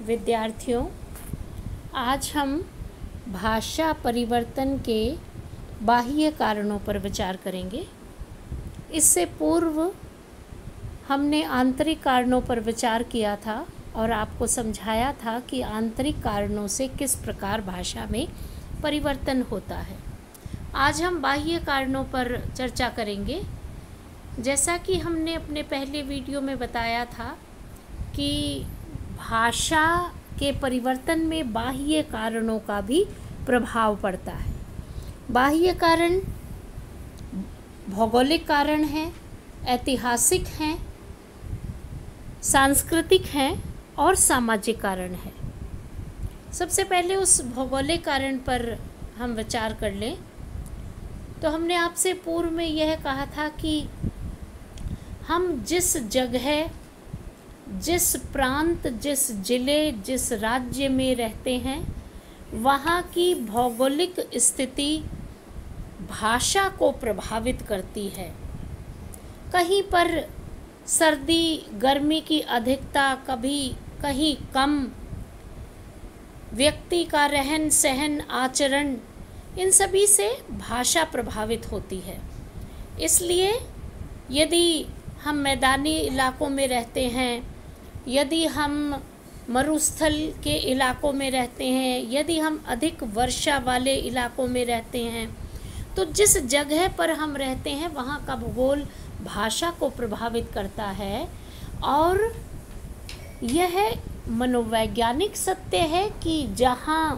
विद्यार्थियों, आज हम भाषा परिवर्तन के बाह्य कारणों पर विचार करेंगे। इससे पूर्व हमने आंतरिक कारणों पर विचार किया था और आपको समझाया था कि आंतरिक कारणों से किस प्रकार भाषा में परिवर्तन होता है। आज हम बाह्य कारणों पर चर्चा करेंगे। जैसा कि हमने अपने पहले वीडियो में बताया था कि भाषा के परिवर्तन में बाह्य कारणों का भी प्रभाव पड़ता है। बाह्य कारण भौगोलिक कारण हैं, ऐतिहासिक हैं, सांस्कृतिक हैं और सामाजिक कारण हैं। सबसे पहले उस भौगोलिक कारण पर हम विचार कर लें तो हमने आपसे पूर्व में यह कहा था कि हम जिस जगह, जिस प्रांत, जिस जिले, जिस राज्य में रहते हैं, वहाँ की भौगोलिक स्थिति भाषा को प्रभावित करती है। कहीं पर सर्दी गर्मी की अधिकता, कहीं कम, व्यक्ति का रहन सहन आचरण, इन सभी से भाषा प्रभावित होती है। इसलिए यदि हम मैदानी इलाकों में रहते हैं, यदि हम मरुस्थल के इलाकों में रहते हैं, यदि हम अधिक वर्षा वाले इलाकों में रहते हैं, तो जिस जगह पर हम रहते हैं वहाँ का भूगोल भाषा को प्रभावित करता है। और यह मनोवैज्ञानिक सत्य है कि जहाँ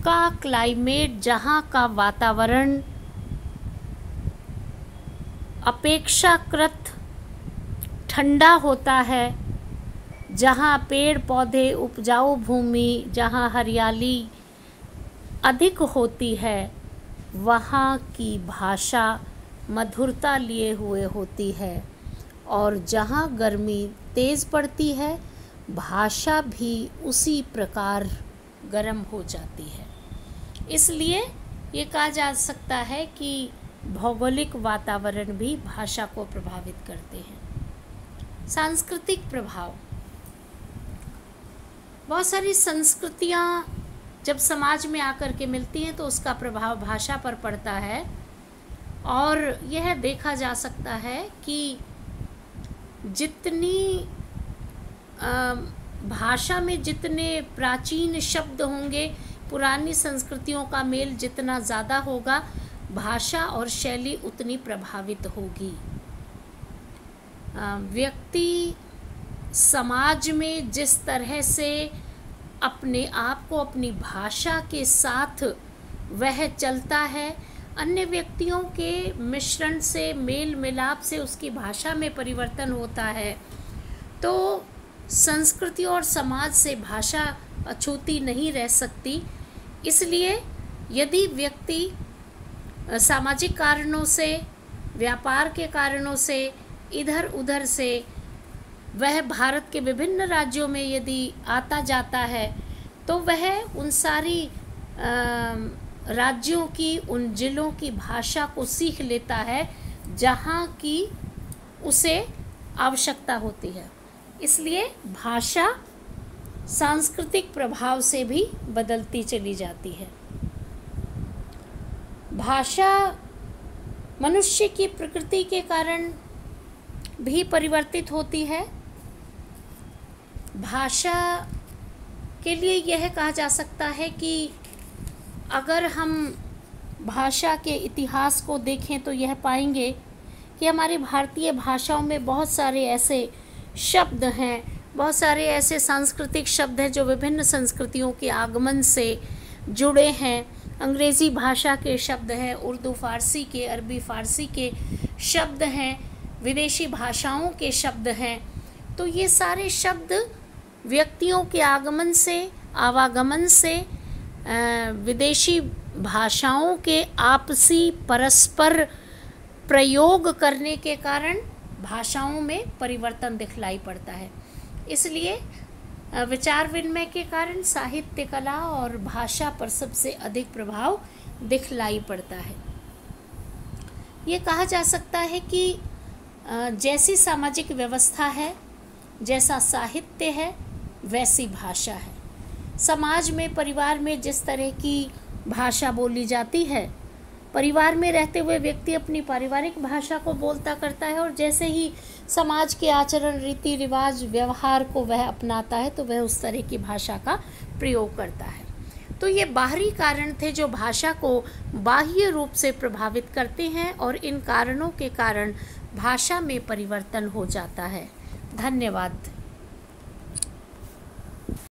का क्लाइमेट, जहाँ का वातावरण अपेक्षाकृत ठंडा होता है, जहाँ पेड़ पौधे, उपजाऊ भूमि, जहाँ हरियाली अधिक होती है, वहाँ की भाषा मधुरता लिए हुए होती है। और जहाँ गर्मी तेज़ पड़ती है, भाषा भी उसी प्रकार गर्म हो जाती है। इसलिए ये कहा जा सकता है कि भौगोलिक वातावरण भी भाषा को प्रभावित करते हैं। सांस्कृतिक प्रभाव, बहुत सारी संस्कृतियाँ जब समाज में आकर के मिलती हैं तो उसका प्रभाव भाषा पर पड़ता है। और यह देखा जा सकता है कि जितनी भाषा में जितने प्राचीन शब्द होंगे, पुरानी संस्कृतियों का मेल जितना ज़्यादा होगा, भाषा और शैली उतनी प्रभावित होगी। व्यक्ति समाज में जिस तरह से अपने आप को अपनी भाषा के साथ वह चलता है, अन्य व्यक्तियों के मिश्रण से, मेल मिलाप से उसकी भाषा में परिवर्तन होता है। तो संस्कृति और समाज से भाषा अछूती नहीं रह सकती। इसलिए यदि व्यक्ति सामाजिक कारणों से, व्यापार के कारणों से, इधर उधर से वह भारत के विभिन्न राज्यों में यदि आता जाता है, तो वह उन सारी राज्यों की, उन जिलों की भाषा को सीख लेता है जहाँ की उसे आवश्यकता होती है। इसलिए भाषा सांस्कृतिक प्रभाव से भी बदलती चली जाती है। भाषा मनुष्य की प्रकृति के कारण भी परिवर्तित होती है। भाषा के लिए यह कहा जा सकता है कि अगर हम भाषा के इतिहास को देखें तो यह पाएंगे कि हमारी भारतीय भाषाओं में बहुत सारे ऐसे शब्द हैं, बहुत सारे ऐसे सांस्कृतिक शब्द हैं जो विभिन्न संस्कृतियों के आगमन से जुड़े हैं। अंग्रेज़ी भाषा के शब्द हैं, उर्दू फ़ारसी के, अरबी फ़ारसी के शब्द हैं, विदेशी भाषाओं के शब्द हैं। तो ये सारे शब्द व्यक्तियों के आगमन से, आवागमन से, विदेशी भाषाओं के आपसी परस्पर प्रयोग करने के कारण भाषाओं में परिवर्तन दिखलाई पड़ता है। इसलिए विचार विनिमय के कारण साहित्य, कला और भाषा पर सबसे अधिक प्रभाव दिखलाई पड़ता है। ये कहा जा सकता है कि जैसी सामाजिक व्यवस्था है, जैसा साहित्य है, वैसी भाषा है। समाज में, परिवार में जिस तरह की भाषा बोली जाती है, परिवार में रहते हुए व्यक्ति अपनी पारिवारिक भाषा को बोलता करता है, और जैसे ही समाज के आचरण, रीति रिवाज, व्यवहार को वह अपनाता है तो वह उस तरह की भाषा का प्रयोग करता है। तो ये बाहरी कारण थे जो भाषा को बाह्य रूप से प्रभावित करते हैं, और इन कारणों के कारण भाषा में परिवर्तन हो जाता है। धन्यवाद।